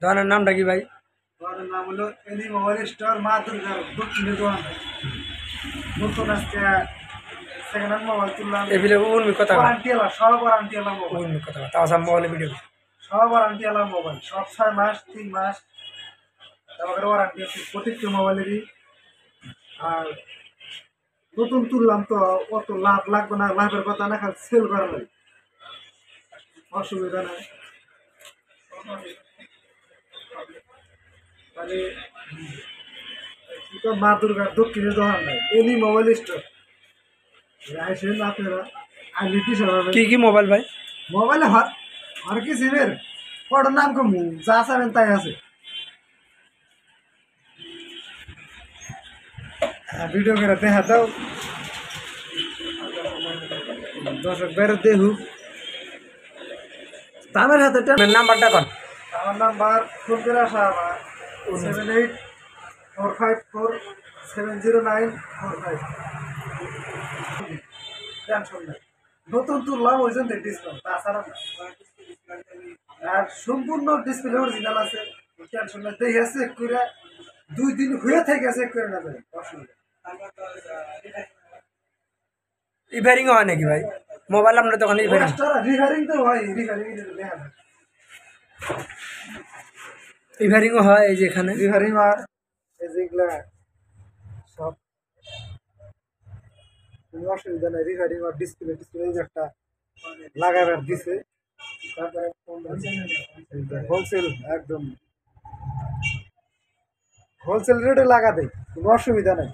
দোকানের নামটা কি ভাই? দোকানের নাম হলো এনি মোবাইল স্টোর মা দুর্গার দক্ষিণের দোকান। নতুন আজকে সেকেন্ড হ্যান্ড মোবাইল তুললাম। এবিলে উর্মি কথা ওয়ারেন্টি এলা সব ওয়ারেন্টি এলা মোবাইল। উর্মি কথা তাও মোবাইলে ভিডিও সব ওয়ারেন্টি এলা মোবাইল সব 6 মাস 3 মাস তারপরে ওয়ারেন্টি আছে প্রত্যেকটা মোবাইলেরই। আর নতুন তুললাম তো অত লাভ লাগবে না, লাভের কথা না, খালি সেল করা লাগে, অসুবিধা নাই। মানে মা দুর্গার দক্ষিণের দোকান নাই এনি মোবাইল স্টোর। আসেন আপনারা আগে কি কি কি মোবাইল ভাই? মোবাইলে হর কি সিমের ফটোর নাম কমু যা চাবেন তাই আছে। ভিডিও করে দেখা দাও দর্শক বের দেখুক। দামের হাতে নাম্বারটা কন। আমার নাম্বার ফোন করে আসা আমার 7845470945। টেনশন নাই, নতুন তুললাম ওই জন্য ডিসকাউন্ট, তাছাড়া না। আর সম্পূর্ণ ডিসপ্লে অরিজিনাল আছে, টেনশন নাই। দেখে চেক করে 2 দিন হয়ে থেকে চেক করে নেবেন, অসুবিধা। রিপেয়ারিং হয় নাকি ভাই মোবাইল আপনার দোকানে? রিফারিং তো হয়, রিফারিং দেখা যায়, রিপেয়ারিংও হয় এই যে এখানে রিফারিং আর এই যেগুলা সব কোনো অসুবিধা নেই। রিফারিং আর ডিসপ্লে টিসপ্লে একটা লাগাবার দিছে, তারপরে হোলসেল একদম হোলসেল রেটে লাগা দেয়, কোনো অসুবিধা নেই।